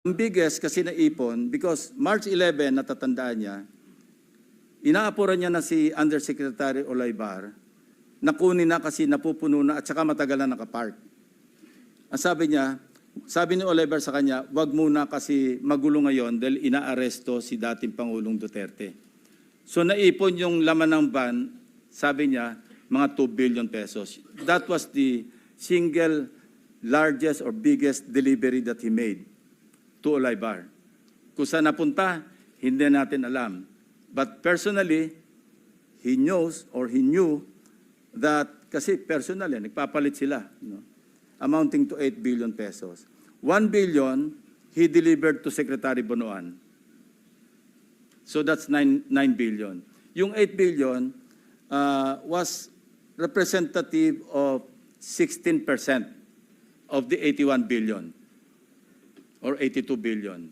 Ang biggest kasi naipon, because March 11, natatandaan niya, inaapuran niya na si Undersecretary Olaybar, nakunin na kasi napupuno na at saka matagal na nakapark. Ang sabi ni Olaybar sa kanya, wag muna kasi magulo ngayon dahil inaaresto si dating Pangulong Duterte. So naipon yung laman ng van, sabi niya, mga 2 billion pesos. That was the single largest or biggest delivery that he made to Olaybar. Kung saan napunta, hindi natin alam. But personally, he knows or he knew that, kasi personally, nagpapalit sila, amounting to 8 billion pesos. 1 billion, he delivered to Secretary Bonoan. So that's 9 billion. Yung 8 billion was representative of 16% of the 81 billion or 82 billion.